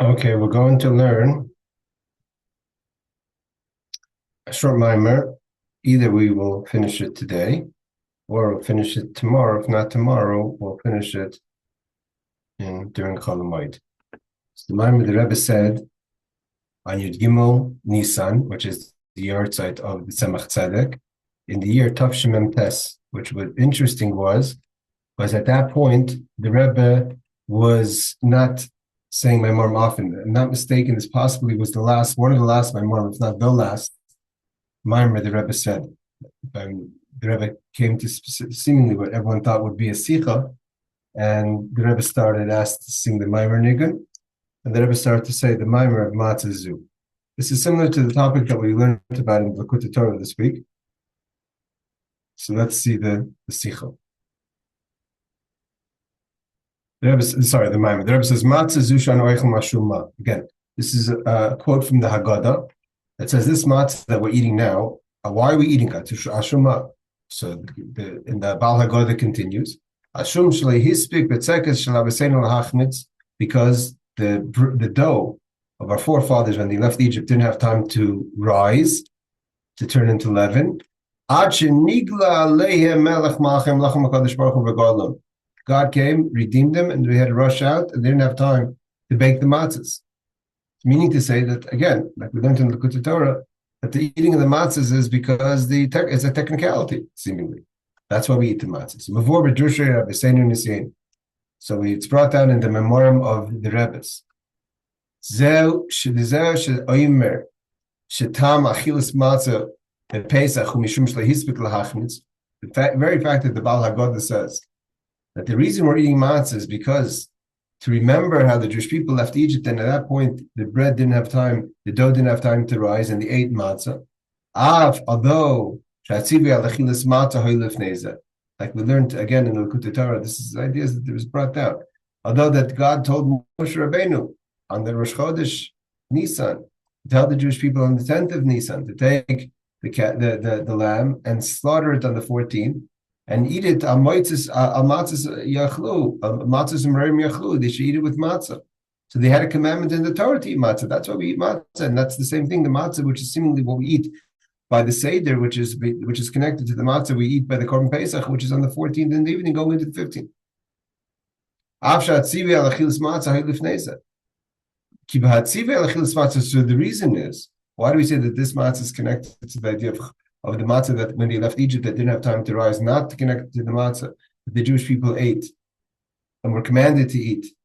Okay, we're going to learn a short mimer. Either we will finish it today or we'll finish it tomorrow. If not tomorrow, we'll finish it during Chol Hamoed. So the mimer the Rebbe said on Yud Gimel Nissan, which is the yahrzeit of the Tzemach Tzedek, in the year Tav Shemem Tes, which was interesting was at that point the Rebbe was not saying Maamar often. I'm not mistaken, this possibly was one of the last Maamar, if not the last Maamar the Rebbe said. The Rebbe came to seemingly what everyone thought would be a Sikha, and the Rebbe started asked to sing the Maamar Nigun, and the Rebbe started to say the Maamar of Matzah Zu. This is similar to the topic that we learned about in the Torah this week. So let's see the Sikha. The Maamar. The Rebbe says, Matzah Zu She'anu Ochlim. Again, this is a quote from the Haggadah. It says, this matzah that we're eating now, why are we eating it? Ashuma. So in the Baal Haggadah continues, Ashum shlei hispik b'tzekes shelabeseinu lahachmitz, because the dough of our forefathers when they left Egypt didn't have time to rise, to turn into leaven. Ad shenigla aleihem melech malchem lachem hakadosh baruch hu v'gadlon. God came, redeemed them, and we had to rush out, and they didn't have time to bake the matzahs. Meaning to say that, again, like we learned in the Torah, that the eating of the matzahs is because it's a technicality, seemingly. That's why we eat the matzahs. So it's brought down in the memoriam of the Rebbes. The very fact that the Baal Haggadah says that the reason we're eating matzah is because to remember how the Jewish people left Egypt, and at that point the dough didn't have time to rise, and they ate matzah. Although like we learned again in the Torah, this is ideas that was brought down. Although that God told Moshe Rabbeinu on the Rosh Chodesh Nissan to tell the Jewish people on the 10th of Nissan to take the lamb and slaughter it on the 14th. And eat it al matzahs yachlu, matzahs merim yachlu. They should eat it with matzah. So they had a commandment in the Torah to eat matzah. That's why we eat matzah, and that's the same thing. The matzah, which is seemingly what we eat by the seder, which is connected to the matzah we eat by the Korban Pesach, which is on the 14th in the evening, going into the 15th. So the reason is, why do we say that this matzah is connected to the idea of the matzah that when they left Egypt, that didn't have time to rise, not to connect to the matzah that the Jewish people ate and were commanded to eat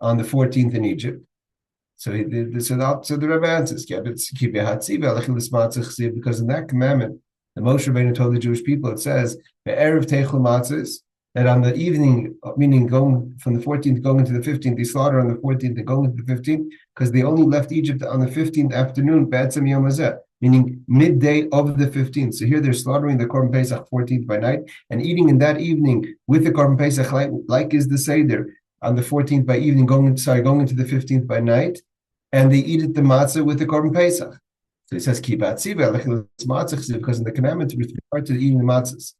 on the 14th in Egypt? So the Rebbe answers, because in that commandment, the Moshe Rabbeinu told the Jewish people, it says, that on the evening, meaning going from the 14th going into the 15th, they slaughter on the 14th and going into the 15th, because they only left Egypt on the 15th afternoon, meaning midday of the 15th. So here they're slaughtering the Korban Pesach 14th by night and eating in that evening with the Korban Pesach, like is the Seder, on the 14th by evening, going into the 15th by night, and they eat it the matzah with the Korban Pesach. So it says, because in the commandment with regard to eating the matzahs,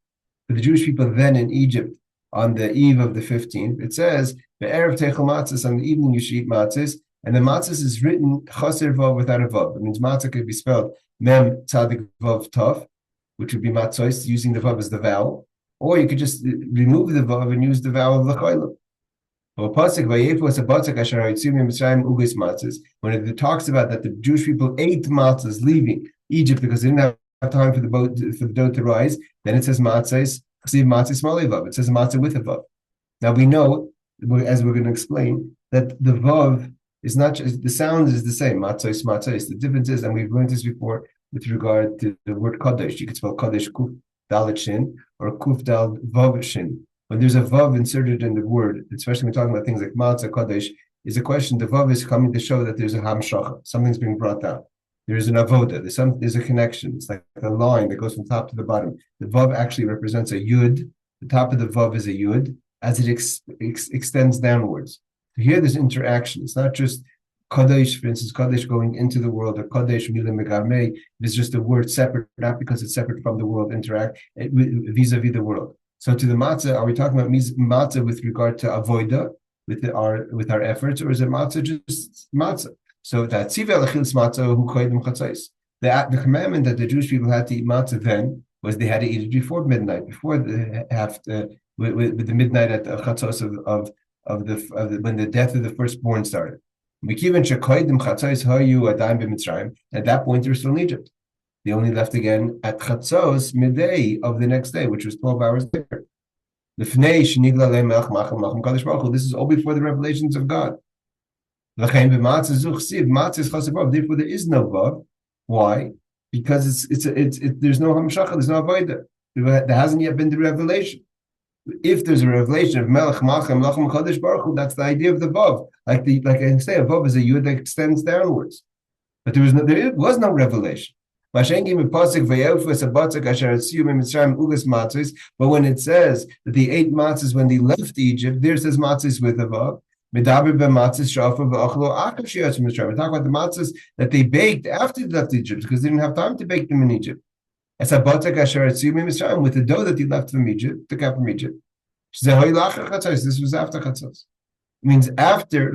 for the Jewish people then in Egypt, on the eve of the 15th, it says, Be'erev techel matzahs, on the evening you should eat matzahs, and the matzahs is written chaser vav without a vav. It means matzah could be spelled mem tzadik vav tav, which would be matzos, using the vav as the vowel, or you could just remove the vav and use the vowel of the chayla. When it talks about that the Jewish people ate matzahs leaving Egypt because they didn't have time for the dough to rise, then it says matzahs. It says matzah with a vav. Now we know, as we're going to explain, that the vav is not just, the sound is the same, matzos. The difference is, and we've learned this before with regard to the word kadosh. You could spell kadosh kuf dalet shin or kuf dal vav shin. When there's a vav inserted in the word, especially when we're talking about things like matzah, kadosh, is a question. The vav is coming to show that there's a hamshacha, something's being brought down. There's an avoda. There's a connection. It's like a line that goes from top to the bottom. The vav actually represents a yud. The top of the vav is a yud as it extends downwards. So here there's interaction. It's not just kadosh, for instance, kadosh going into the world, or kadosh milim megarmei. It's just a word separate, not because it's separate from the world, interact vis-a-vis the world. So to the matzah, are we talking about matzah with regard to avoda, with our efforts, or is it matzah just matzah? So that tzivah lechilus matzah who koydim chatzos. The commandment that the Jewish people had to eat matzah then was they had to eat it before midnight, before with the midnight at the chatzos of the when the death of the firstborn started. At that point, they were still in Egypt. They only left again at chatzos midday of the next day, which was 12 hours later. This is all before the revelations of God. Therefore, there is no vav. Why? Because there's no hamshachah, there's no avodah. There hasn't yet been the revelation. If there's a revelation of Melech Malchem Lachem Kadosh Baruch Hu, that's the idea of the vav. Like I say, a vav is a yud that extends downwards. But there was no revelation. But when it says that they ate matzahs when they left Egypt, there says matzahs with a vav. We're talking about the matzahs that they baked after they left Egypt because they didn't have time to bake them in Egypt. With the dough that they left from Egypt, took out from Egypt. This was after chatzos. It means after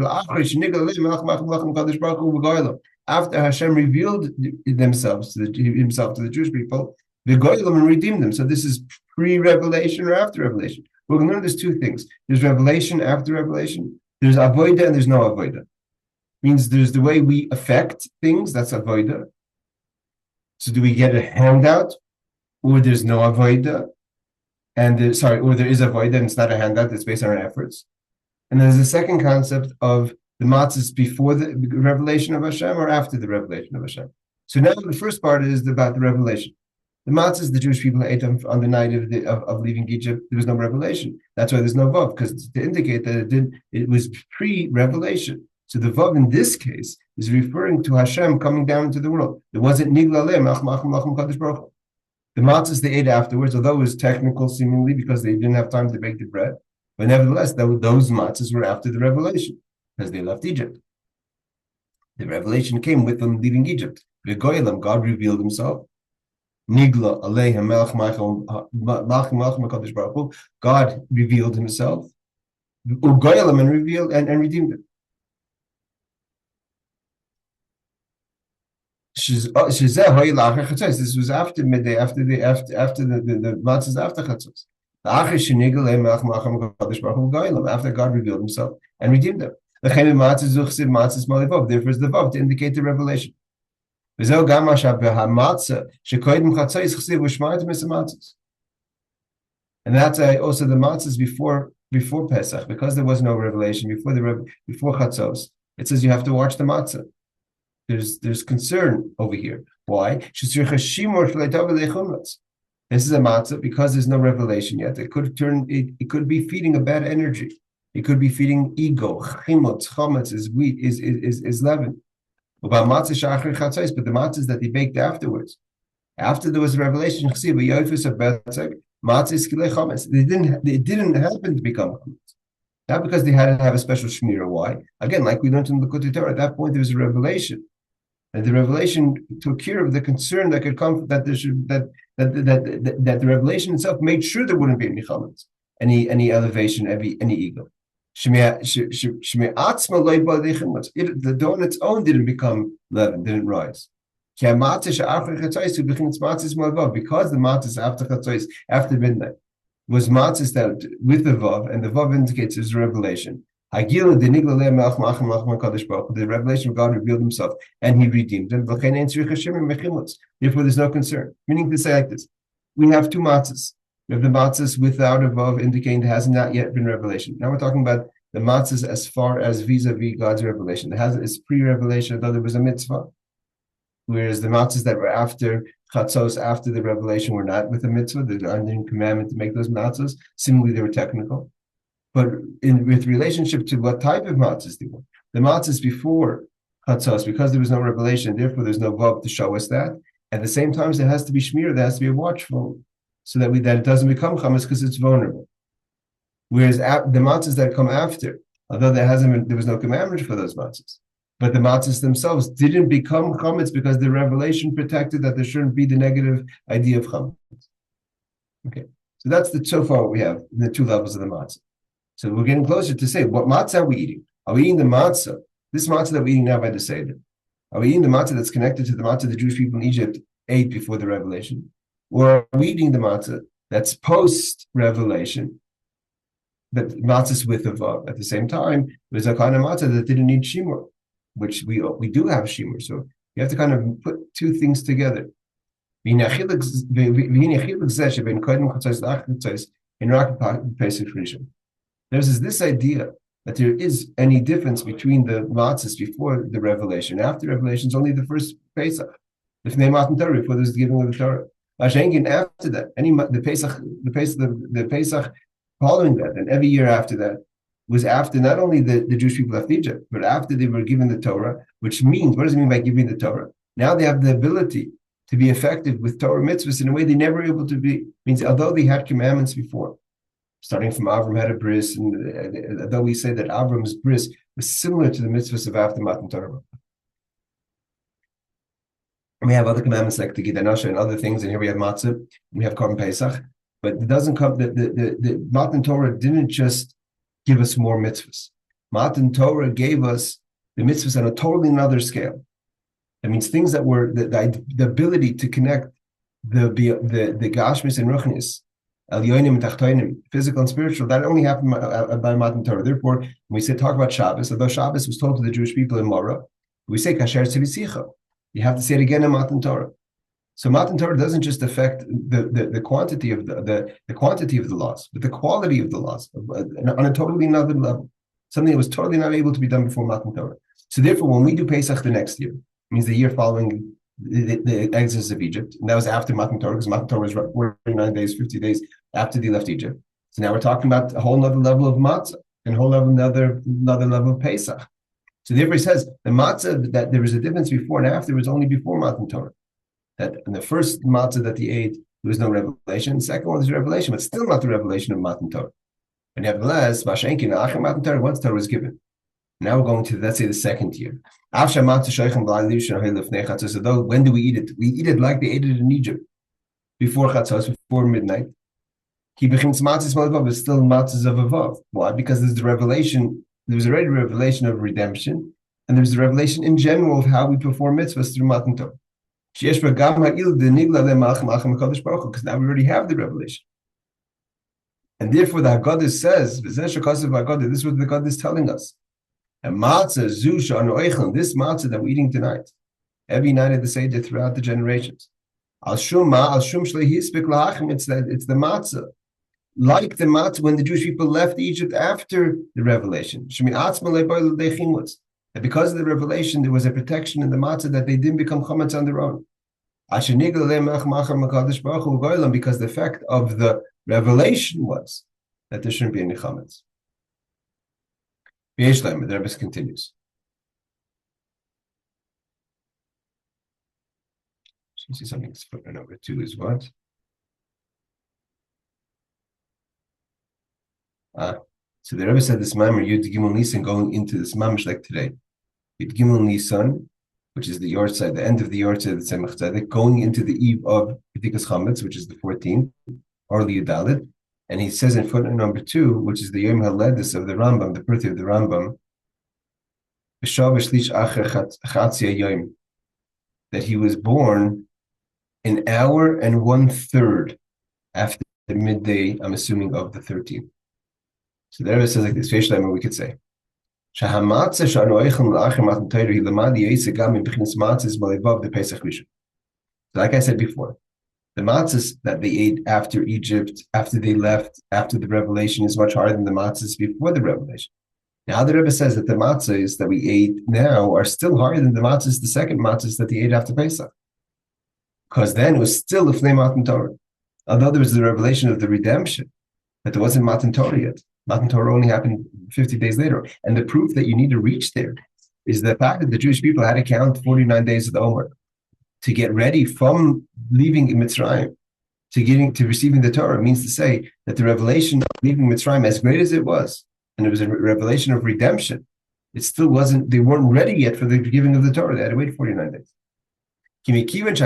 Hashem revealed himself to the Jewish people, the goyim and redeemed them. So this is pre-revelation or after revelation. We're going to learn there's two things. There's revelation after revelation. There's avodah and there's no avodah. Means there's the way we affect things, that's avodah. So do we get a handout, or there's no avodah, or there is avodah and it's not a handout, it's based on our efforts. And there's the second concept of the matzahs before the revelation of Hashem or after the revelation of Hashem. So now the first part is about the revelation. The matzahs the Jewish people ate on the night of leaving Egypt, there was no revelation. That's why there's no vav, because to indicate that it was pre-revelation. So the vav in this case is referring to Hashem coming down into the world. It wasn't nigla leh mach kadosh baruch hu. The matzahs they ate afterwards, although it was technical seemingly because they didn't have time to bake the bread, but nevertheless those matzahs were after the revelation because they left Egypt. The revelation came with them leaving Egypt. The goyim, God revealed Himself. Nigla aleihem melech malchem kadosh baruch hu. God revealed Himself. Ugoyim and revealed and redeemed it. This was after midday, after the matzahs after chatzos. After God revealed Himself and redeemed them. Therefore, is the vav to indicate the revelation. And that's also the matzahs before Pesach, because there was no revelation before chatzos. It says you have to watch the matzah. There's concern over here. Why? This is a matzah because there's no revelation yet. It could be feeding a bad energy. It could be feeding ego. Chometz is wheat, is leavened. But the matzahs that they baked afterwards, after there was a revelation, it didn't happen to become chometz. Not because they had to have a special shmirah. Why? Again, like we learned in the Torah, at that point there was a revelation. And the revelation took care of the concern that could come that the revelation itself made sure there wouldn't be any chometz, any elevation, any ego. The dough on its own didn't become leavened, didn't rise. Because the matzahs after chatzos, after midnight, was matzahs that with the vav, and the vav indicates there's a revelation. The revelation of God revealed Himself, and He redeemed them. Therefore, there's no concern. Meaning to say like this: we have two matzahs. We have the matzahs without a vav, indicating there has not yet been revelation. Now we're talking about the matzahs as far as vis-a-vis God's revelation. It's pre-revelation, although there was a mitzvah. Whereas the matzahs that were after chatzos, after the revelation, were not with a mitzvah. There's an unwritten commandment to make those matzahs. Similarly, they were technical. But with relationship to what type of matzahs they were, the matzahs before chatzos, because there was no revelation, therefore there's no vav to show us that. At the same time, there has to be shmir, there has to be a watchful, so that it doesn't become chametz because it's vulnerable. Whereas the matzahs that come after, although there was no commandment for those matzahs, but the matzahs themselves didn't become chametz because the revelation protected that there shouldn't be the negative idea of chametz. Okay, so that's so far what we have in the two levels of the matzah. So we're getting closer to say, what matzah are we eating? Are we eating the matzah? This matzah that we're eating now by the Seder. Are we eating the matzah that's connected to the matzah the Jewish people in Egypt ate before the revelation? Or are we eating the matzah that's post-revelation, that matzah's with a vav? At the same time, there's a kind of matzah that didn't need shimur, which we do have shimur. So you have to kind of put two things together. There's this idea that there is any difference between the matzahs before the revelation. After revelation, it's only the first Pesach. Before there's the giving of the Torah. After that, the Pesach following that, and every year after that, was after not only the Jewish people left Egypt, but after they were given the Torah, which means, what does it mean by giving the Torah? Now they have the ability to be effective with Torah mitzvahs in a way they never were able to be. Means although they had commandments before, starting from Avram had a bris, and although we say that Avram's bris was similar to the mitzvahs of after Matan Torah. We have other commandments like the Gidanasha and other things, and here we have Matzah, we have Korban Pesach, but it doesn't come, the Matan Torah didn't just give us more mitzvahs. Matan Torah gave us the mitzvahs on a totally another scale. That means things that were the ability to connect the Gashmis and Ruchnis, Elyonim and Tachtoinim, physical and spiritual, that only happened by Matan Torah. Therefore, when we say talk about Shabbos, although Shabbos was told to the Jewish people in Morah, we say Kasher Tzivisicha. You have to say it again in Matan Torah. So Matan Torah doesn't just affect the quantity of the quantity of the laws, but the quality of the laws on a totally another level. Something that was totally not able to be done before Matan Torah. So therefore, when we do Pesach the next year, means the year following the exodus of Egypt, and that was after Matan Torah, because Matan Torah was 49 days, 50 days after they left Egypt. So now we're talking about a whole other level of matzah and a whole another level of Pesach. So therefore he says the matzah, that there was a difference before and after, was only before Matan Torah. That in the first matzah that he ate, there was no revelation. The second one is revelation, but still not the revelation of Matan Torah. And nevertheless, Mashenkin, after Matan Torah, once Torah was given. Now we're going to, let's say, the second year. So when do we eat it? We eat it like they ate it in Egypt, before Chatzos, before midnight. But still matzahs of avav. Why? Because there's the revelation. There was already a revelation of redemption, and there's the revelation in general of how we perform mitzvahs through Matan Torah. Because now we already have the revelation. And therefore the Haggadah says, this is what the Haggadah is telling us. And Matzah Zu She'anu Ochlim, this matzah that we're eating tonight, every night at the Seder throughout the generations. It's the matzah. Like the matzah when the Jewish people left Egypt after the revelation. And because of the revelation, there was a protection in the matzah that they didn't become chametz on their own. Because the effect of the revelation was that there shouldn't be any chametz. The Rebbe continues. So see something footnote number 2 is what? So the Rebbe said this Maamar Yud Gimel Nissan going into this mamish like today. Yud Gimel Nissan, which is the Yortzeit, the end of the Yortzeit of the Tzemach Tzedek, going into the eve of B'dikas Chametz, which is the 14th, or Liyudalid. And he says in footnote number 2, which is the Yom HaLedus of the Rambam, the birthday of the Rambam, that he was born an hour and 1/3 after the midday, I'm assuming, of the 13th. So the Rebbe says like this, we could say, like I said before, the matzahs that they ate after Egypt, after they left, after the revelation, is much harder than the matzahs before the revelation. Now the Rebbe says that the matzahs that we ate now are still harder than the matzahs, the second matzahs that they ate after Pesach. Because then it was still Lifnei Matan Torah. Although there was the revelation of the redemption, but there wasn't Matan Torah yet. Matan Torah only happened 50 days later. And the proof that you need to reach there is the fact that the Jewish people had to count 49 days of the Omer to get ready from leaving Mitzrayim to receiving the Torah. It means to say that the revelation of leaving Mitzrayim, as great as it was, and it was a revelation of redemption, it still wasn't, they weren't ready yet for the giving of the Torah. They had to wait 49 days. Because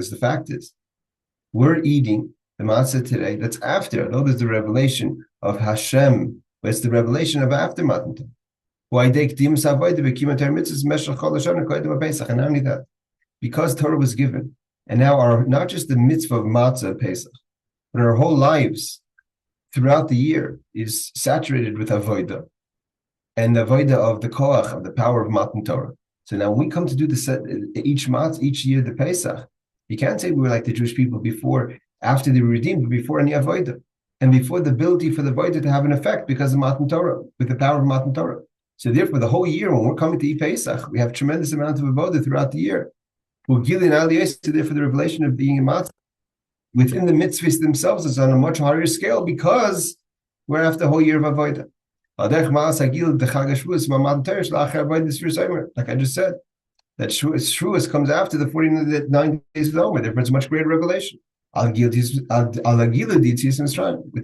the fact is, we're eating the matzah today, that's after, although there's the revelation of Hashem, but it's the revelation of after Matan Torah. Why they and not only that, because Torah was given, and now our not just the mitzvah of matzah Pesach, but our whole lives throughout the year is saturated with avodah, and the avodah of the koach, of the power of Matan Torah. So now when we come to do each year the Pesach, you can't say we were like the Jewish people before, after they were redeemed, but before any avodah, and before the ability for the avodah to have an effect because of Matan Torah, with the power of Matan Torah. So therefore, the whole year, when we're coming to eat Pesach, we have tremendous amount of avodah throughout the year. We're gilin aliyos to therefore the revelation of being in matzah within the mitzvahs themselves is on a much higher scale because we're after a whole year of avodah. Like I just said, that Shavuos comes after the 49 days of the Omer. Therefore, it's a much greater revelation. With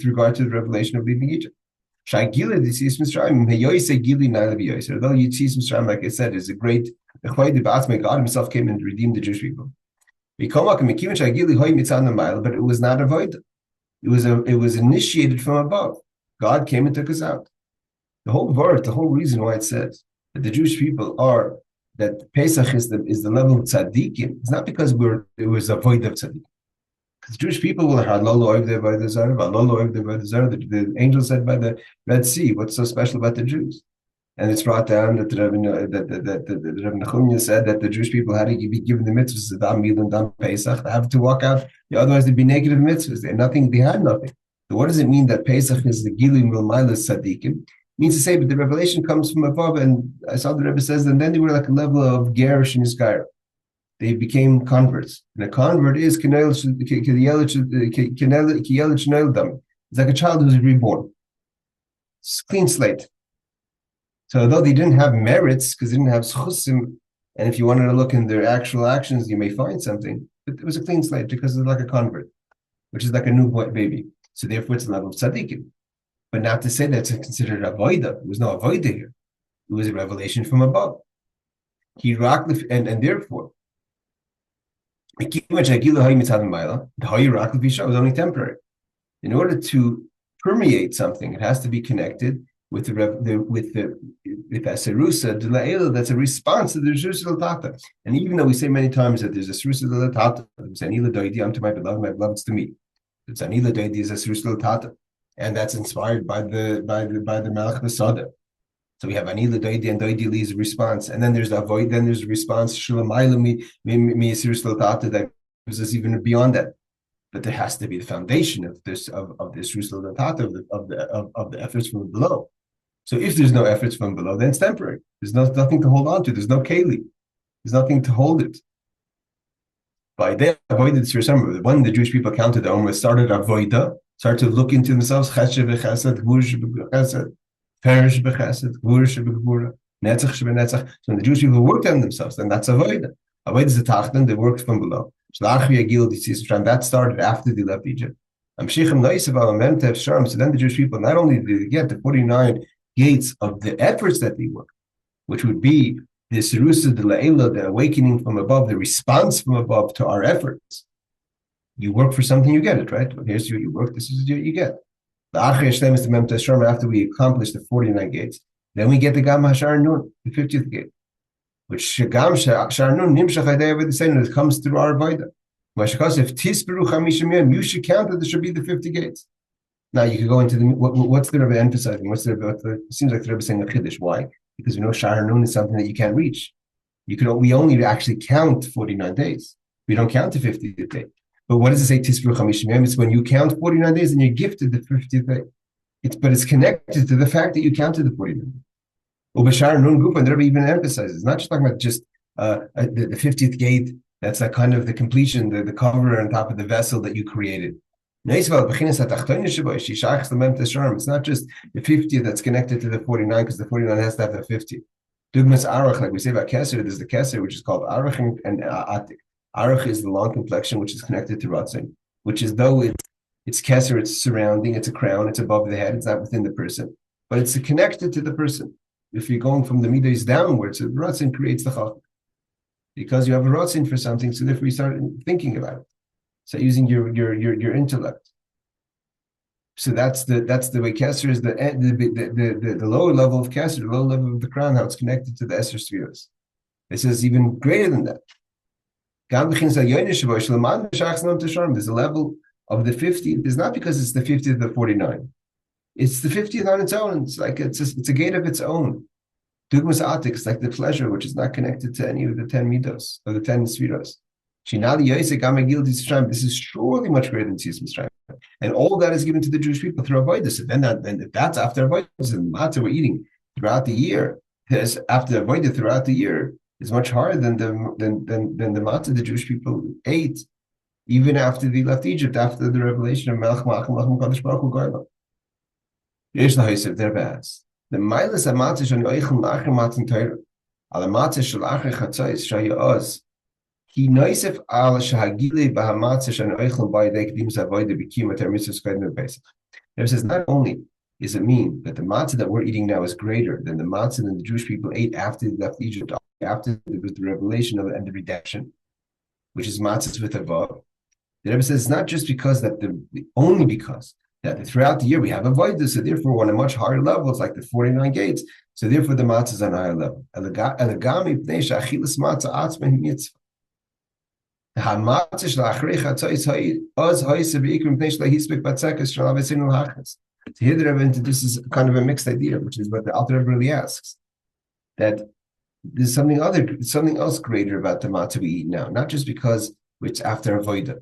regard to the revelation of leaving Egypt. Although Yetzias Mitzrayim, like I said, is a great. God Himself came and redeemed the Jewish people. But it was not avoided. It was initiated from above. God came and took us out. The whole verse, the whole reason why it says that the Jewish people are that Pesach is the level of tzaddikim. It's not because it was a void of tzaddikim. Because Jewish people will have the angel said by the Red Sea, what's so special about the Jews? And it's brought down that the Rebbe Nechumya said that the Jewish people had to be given the mitzvahs, Dam Mil and Dam Pesach, they have to walk out, otherwise they'd be negative mitzvahs. They had nothing. So what does it mean that Pesach is the Gilim Milmaila Tzaddikim? It means to say, but the revelation comes from above, and I saw the Rebbe says, and then they were like a level of Gerish and Yisgair. They became converts. And a convert is it's like a child who's reborn. It's a clean slate. So although they didn't have merits, because they didn't have schusim, and if you wanted to look in their actual actions, you may find something, but it was a clean slate because it's like a convert, which is like a new baby. So therefore it's a level of tzaddikim. But not to say that it's considered avoida. There was no avoida here. It was a revelation from above. And therefore, the was only temporary. In order to permeate something, it has to be connected with the serusa de la'ela. That's a response to the serusa tata. And even though we say many times that there's a serusa de tata, anila doidi, I'm to my beloved's to me. It's anila doidi is a serusa tata, and that's inspired by the Melech Masada. So we have anila doidi and doidi leaves a response, and then there's the avoid. Then there's a response shulamayla mi serusa tata that gives us even beyond that. But there has to be the foundation of this Rusla Tata of the efforts from below. So if there's no efforts from below, then it's temporary. There's nothing to hold on to. There's no keli. There's nothing to hold it. By then, avoided Sirasam, when the Jewish people counted the Omer, started avoida, started to look into themselves, chesed b'chesed, gvur b'chesed, perish b'chesed, gvur b'gvura, netzach b'netzach. So when the Jewish people worked on themselves, then that's avoida. Avoida is the tachton, they worked from below. That started after they left Egypt. So then the Jewish people, not only did they get the 49 gates of the efforts that they worked, which would be the Serusa de La'ela, the awakening from above, the response from above to our efforts. You work for something, you get it, right? Here's what you work, this is what you get. The Achri Hashem is the Mem Tesharm after we accomplish the 49 gates. Then we get the Gam Hashar Nun, the 50th gate, which Shagam Sharnun Nimshach Idea with the same, it comes through our Vaida. If Tisperu Chamishim, you should count that there should be the 50 gates. Now you could go into what's the Rebbe emphasizing? It seems like the Rebbe is saying a Chiddush. Why? Because we know Shaharnun is something that you can't reach. We only actually count 49 days. We don't count the 50th day. But what does it say? Tisperu Chamishim? It's when you count 49 days and you're gifted the 50th day. But it's connected to the fact that you counted the 49. And the Rebbe even emphasizes, it's not just talking about just the 50th gate, that's like kind of the completion, the cover on top of the vessel that you created. It's not just the 50th that's connected to the 49, because the 49 has to have the 50. Dugmas Arach, like we say about Keser, there's the Keser, which is called Arach and Atik. Arach is the long complexion, which is connected to Ratzin, which is though it's Keser, it's surrounding, it's a crown, it's above the head, it's not within the person, but it's connected to the person. If you're going from the midas downwards, the Ratzin creates the Chacham. Because you have a Ratzin for something, so therefore you start thinking about it. Start using your intellect. So that's the way Kesser is the lower level of Kesser, the lower level of the crown, how it's connected to the Esser spheres. This is even greater than that. There's a level of the 50th. It's not because it's the 50th of 49. It's the 50th on its own. It's like it's a gate of its own. Dugmas Atik is like the pleasure, which is not connected to any of the 10 midos or the 10 spheros. This is surely much greater than Tzis Mitzrayim. And all that is given to the Jewish people through Avodah. So then if that's after Avodah, and matzah we're eating throughout the year, after Avodah throughout the year, is much harder than the matzah the Jewish people ate, even after they left Egypt, after the revelation of Melech Malachim Kadosh Baruch Hu Goyla. Yesh lahosef der be'as. The milas hamatzah she'anu ochlim la'achar matan Torah, al hamatzah shel achar chatzos shaya oz, ki noisef al shehagilei b'hamatzah she'anu ochlim b'yedei kedimus avodah b'kiyum ater mitzvos kodim Pesach. It says not only does it mean that the matzah that we're eating now is greater than the matzah that the Jewish people ate after they left Egypt, after the revelation and the redemption, which is matzahs with a vav. The Rebbe says it's not just because that only because that throughout the year we have avodah, so therefore on a much higher level, it's like the 49 gates. So therefore the matzah is on a higher level. So here the Rebbe introduces kind of a mixed idea, which is what the Alter Rebbe really asks, that there's something else greater about the matzah we eat now, not just because it's after avodah,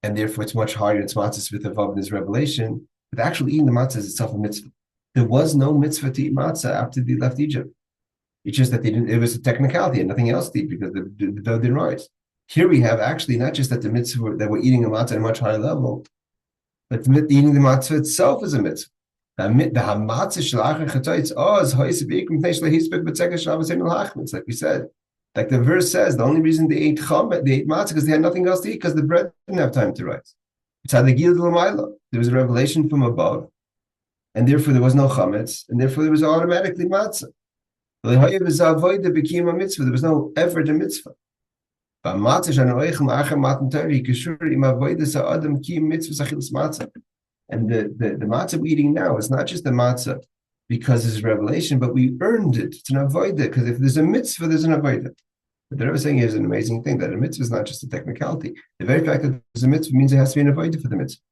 and therefore it's much harder. It's matzahs with a vav in this revelation, but actually eating the matzah is itself a mitzvah. There was no mitzvah to eat matzah after they left Egypt. It's just that they didn't. It was a technicality and nothing else to eat because the dough didn't rise. Here we have actually not just that the mitzvah that we're eating a matzah at a much higher level, but eating the matzah itself is a mitzvah. Like we said, like the verse says, the only reason they ate matzah because they had nothing else to eat because the bread didn't have time to rise. There was a revelation from above, and therefore there was no chametz, and therefore there was automatically matzah. There was no effort in mitzvah. And the matzah we're eating now is not just the matzah because it's revelation, but we earned it. It's an avodah, because if there's a mitzvah, there's an avodah. But the Rebbe is saying is an amazing thing, that a mitzvah is not just a technicality. The very fact that there's a mitzvah means there has to be an avodah for the mitzvah.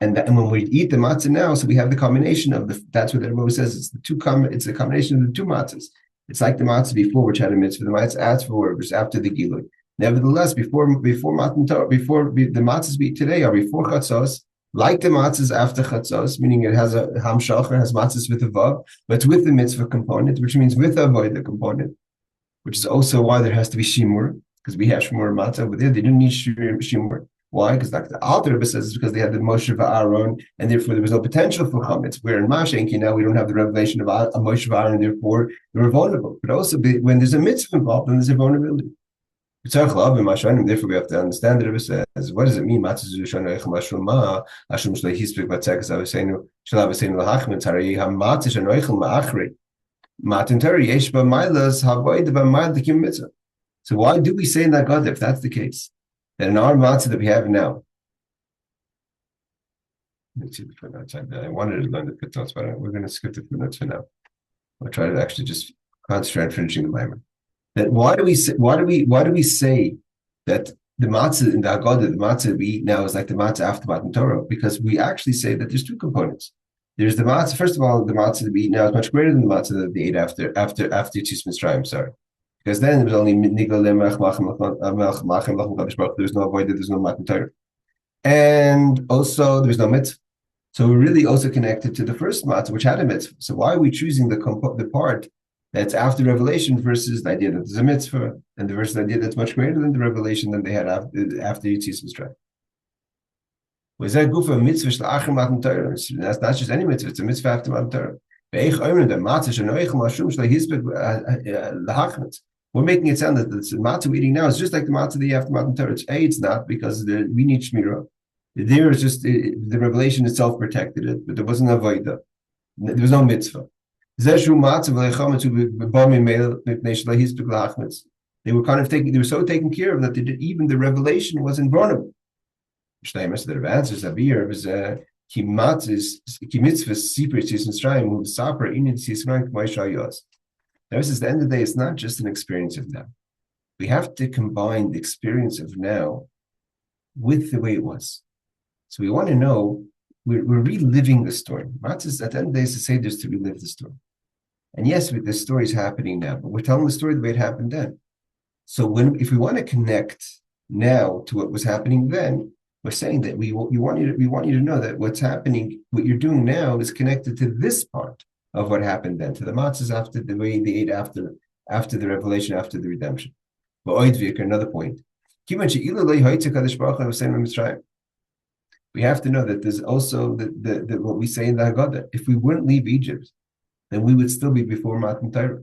And when we eat the matzah now, so we have the combination of that's what the Rebbe says, it's a combination of the two matzahs. It's like the matzah before, which had a mitzvah, the matzah afterwards, after the gilui. Nevertheless, before Matan Torah, before the matzahs we eat today are before chatzos, like the matzahs after chatzos, meaning it has a hamshach, has matzahs with a vav, but it's with the mitzvah component, which means with a avodah component, which is also why there has to be shimur, because we have shimur matzah over there. They didn't need shimur. Why? Because like the Alter Rebbe says, it's because they had the Moshe v'Aaron, and therefore there was no potential for chametz. Where in Mashenki now we don't have the revelation of a Moshe v'Aaron, and therefore they were vulnerable. But also when there's a mitzvah involved, then there's a vulnerability. Therefore we have to understand the Rebbe says, what does it mean? Matzah Zu She'anu Ochlim Hashum Shlei Hispek Batzekes Avosenu Shel Avosenu L'Hachmetz Harei HaMatzah She'anu Ochlim Ma'achrei Matan Torah Yesh B'Mailas Havodah B'Mail D'Kim Mitzvah. So why do we say in that Haggadah, if that's the case, that in our matzah that we have now? Let's see the footnotes. I wanted to learn the footnotes, but we're going to skip the footnotes for now. I'll try to actually just concentrate on finishing the Maamar. That why do we say that the matzah in the Haggadah, the matzah we eat now is like the matzah after Matan Torah? Because we actually say that there's two components. There's the matzah. First of all, the matzah that we eat now is much greater than the matzah that they ate after Yetziat Mitzrayim. Sorry, because then it was only nigla lemach machem machem lachem kadosh baruch. There was no avodah, there's no Matan Torah, and also there was no mitzvah. So we're really also connected to the first matzah, which had a mitzvah. So why are we choosing the part that's after revelation versus the idea that there's a mitzvah, and the versus the idea that's much greater than the revelation than they had after Yetziat Mitzrayim? Was that gufa mitzvah shla'achar Matan Torah? That's not just any mitzvah; it's a mitzvah after Matan Torah. We're making it sound that the matzah we're eating now is just like the matzah that you have after Matan Torah. It's not, because we need shmirah. There is just the revelation itself protected it, but there wasn't a avodah. There was no mitzvah. They were so taken care of that even the revelation was invulnerable. The Rebbe answers Abir is ki mitzvah Sippur Yetziat Mitzrayim who saper in Yetziat Mitzrayim. Now, at the end of the day, it's not just an experience of now. We have to combine the experience of now with the way it was. So we want to know, we're reliving the story. Matzah, at the end of the day, is to say this to relive the story. And yes, the story is happening now, but we're telling the story the way it happened then. So if we want to connect now to what was happening then, we're saying that we want you to know that what's happening, what you're doing now, is connected to this part of what happened then, to the matzahs after the way they ate after the revelation, after the redemption. But another point. We have to know that there's also the what we say in the Haggadah. If we wouldn't leave Egypt, then we would still be before Matan Torah.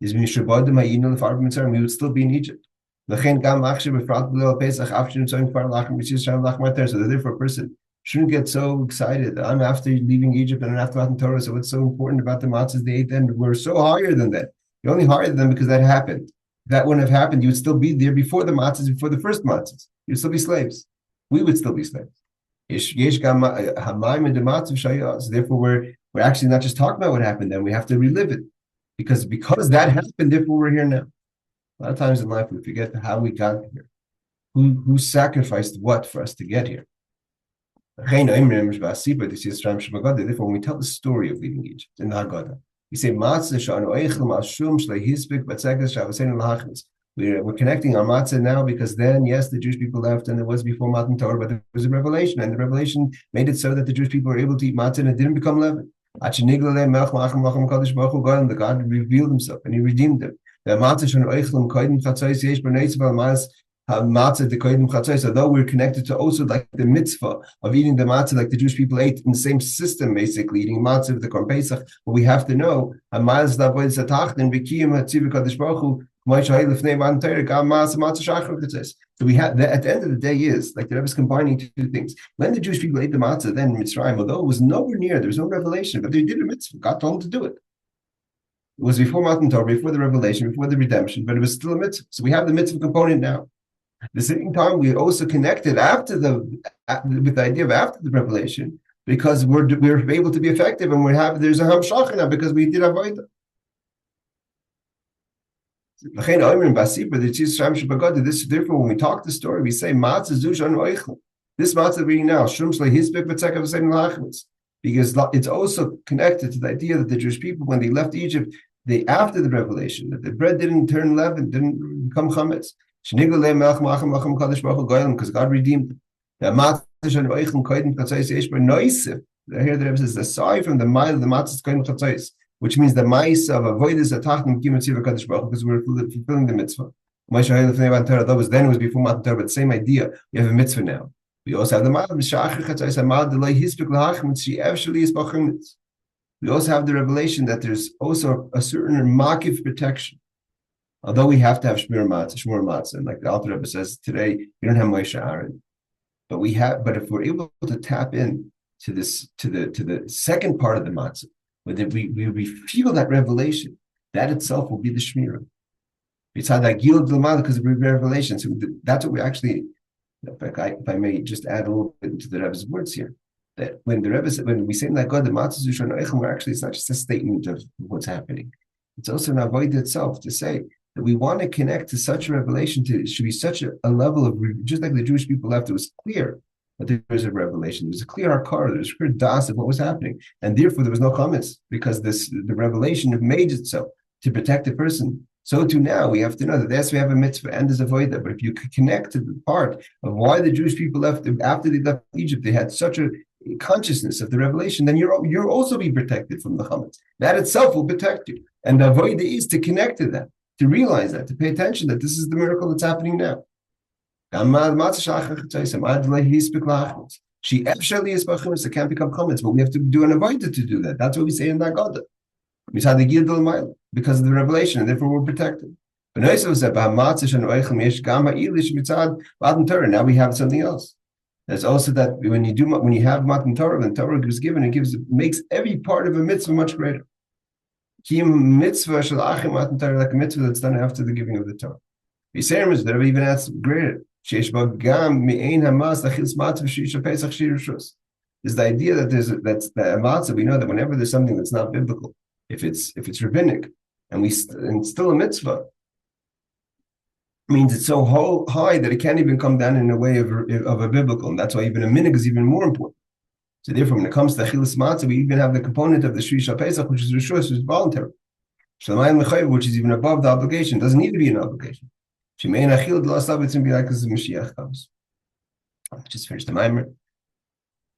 We would still be in Egypt. So therefore, a person shouldn't get so excited. I'm after leaving Egypt and after Matan Torah. So what's so important about the matzahs they ate then? We're so higher than that. You're only higher than them because that happened. If that wouldn't have happened, you would still be there before the matzahs, before the first matzahs. You'd still be slaves. We would still be slaves. Therefore, we're actually not just talking about what happened then. We have to relive it. Because that happened, therefore we're here now. A lot of times in life we forget how we got here. Who sacrificed what for us to get here? Therefore, when we tell the story of leaving Egypt in the Haggadah, we say Matzah Zu She'anu Ochlim. We're connecting our matzah now because then, yes, the Jewish people left and it was before Matan Torah, but there was a revelation, and the revelation made it so that the Jewish people were able to eat matzah and it didn't become leavened. The God revealed himself and he redeemed them. Although we're connected to also like the mitzvah of eating the matzah like the Jewish people ate in the same system, basically eating matzah with the Korban Pesach, but we have to know so we have at the end of the day is like the Rebbe is combining two things. When the Jewish people ate the matzah then in Mitzrayim, although it was nowhere near, there was no revelation, but they did a mitzvah. God told them to do it. It was before Matan Torah, before the revelation, before the redemption, but it was still a mitzvah. So we have the mitzvah component now. At the same time, we also connected with the idea of after the revelation, because we're able to be effective, and there's a hamshach now because we did avodah. Therefore, when we talk the story, we say Matzah Zu She'anu Ochlim. This matzah we're eating now, because it's also connected to the idea that the Jewish people, when they left Egypt, after the revelation, that the bread didn't turn leavened, didn't become chametz. Because God redeemed them. Here the Rebbe says, aside from the mile of the matzah, which means the ma'is of avodas atachnim kimitziv HaKadosh Baruch Hu, because we're fulfilling the mitzvah. That was then, it was before Matan Torah, but the same idea. We have a mitzvah now. We also have the ma'al b'sha'achar chatzos, ma'al delay hispik l'hachmitz she'ev sheli is b'chametz. We also have the revelation that there's also a certain makif protection. Although we have to have shmur matzah, and like the Alter Rebbe says today, we don't have Moshe Aaron, but if we're able to tap in to the second part of the matzah, where we feel that revelation, that itself will be the shmira. It's had that gil d'lamada because of revelation. So that's what we actually. If I may just add a little bit to the Rebbe's words here, that when we say that God, the Matzah Zu She'anu Ochlim, actually it's not just a statement of what's happening. It's also an avodah itself to say that we want to connect to such a revelation. It should be such a level of, just like the Jewish people left, it was clear that there was a revelation. There was a clear hakar, there was a clear das of what was happening, and therefore there was no chametz because the revelation made it so to protect the person. So too now we have to know that yes, we have a mitzvah and there's a avodah. But if you connect to the part of why the Jewish people left after they left Egypt, they had such a consciousness of the revelation, then you're also be protected from the chametz. That itself will protect you. And the avodah is to connect to that, to realize that, to pay attention that this is the miracle that's happening now. She actually is b'chametz. It can't become chametz, but we have to do an avodah to do that. That's what we say in the Haggadah. Because of the revelation, and therefore we're protected. Now we have something else. There's also that when you have Matan Torah, when Torah is given, it makes every part of a mitzvah much greater. Like a mitzvah that's done after the giving of the Torah. Yisrael, the Rebbe even adds greater. Is the idea that that's the matzah. We know that whenever there's something that's not biblical, if it's rabbinic, and still a mitzvah, means it's so high that it can't even come down in a way of a biblical, and that's why even a minhag is even more important. So therefore, when it comes to achilas matzah, we even have the component of the Shri Pesach, which is rishus, which is voluntary. Shamayim lechayiv, which is even above the obligation, doesn't need to be an obligation. Shemein achil the last it's going to be like as the Mashiach comes. Just finish the Maamar.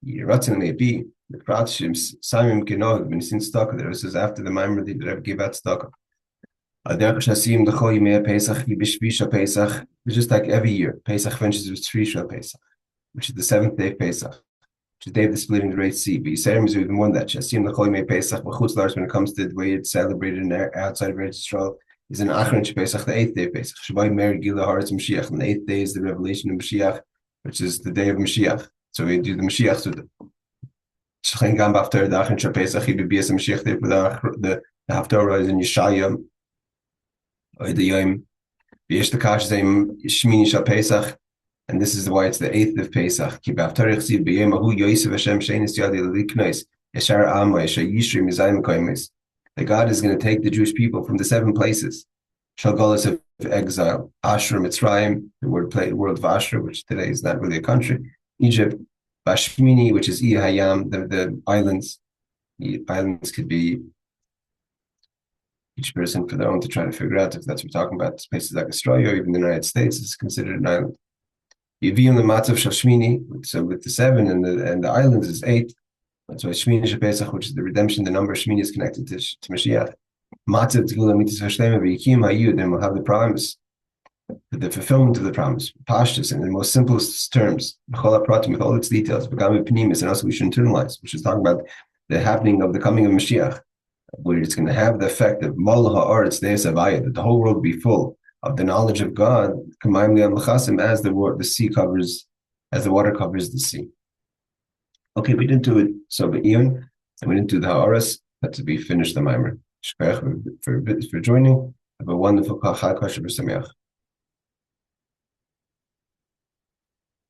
Yeratzin leipi the pratshim samim kenog when it's in stock. There it says after the Maamar the Rebbe gave out stock. Aderech shasim the chol yimei Pesach yibishvisha Pesach. It's just like every year. Pesach finishes with Shri Pesach, which is the 7th day of Pesach, which is the day of the splitting the Red Sea. But Yisrael is even more than that. Shasim the chol yimei Pesach. B'chutz la'aretz when it comes to the way it's celebrated outside of Eretz Yisrael. Is an Achron Pesach, the 8th day of Pesach. Shabbai Mer Gila Haaretz Mashiach. And the 8th day is the revelation of Mashiach, which is the day of Mashiach. So we do the Mashiach to the Shachin Gam Baftar, the Achron Pesach, he would be as a Mashiach there, but the Haftarah is in Yeshayim, or the Yom, Yesh the Kash Zayim Shmini Shal Pesach, and this is why it's the 8th of Pesach. Ki Baftarich Ziv B'yem Ahu Yosef Hashem Sheinis Yadi L'liknois, Yeshar Amma, Yeshar Yishri Mizayim Koimis. That God is going to take the Jewish people from the 7 places. Shalgolas of exile, Ashur, Mitzrayim, the world of Ashur, which today is not really a country. Egypt, Bashmini, which is Hayam, the islands. The islands could be each person for their own to try to figure out if that's what we're talking about. Places like Australia or even the United States is considered an island. Yivim the Matzah Zu She'anu, so with the 7 and the islands is 8. That's why Shmini Pesach, which is the redemption, the number of Shmini is connected to Mashiach. Matzah Zu She'anu Ochlim, then we'll have the promise, the fulfillment of the promise, Pashtus, in the most simplest terms, with all its details, and also we should internalize, which is talking about the happening of the coming of Mashiach, where it's going to have the effect of Mal Ha'aretz Deis Havaya, that the whole world will be full of the knowledge of God, as the sea covers, as the water covers the sea. Okay, we didn't do it so but Ian, and we didn't do the Ha'aretz, but to be finished the Maamar. For joining. Have a wonderful Chag Kosher B'Sameach.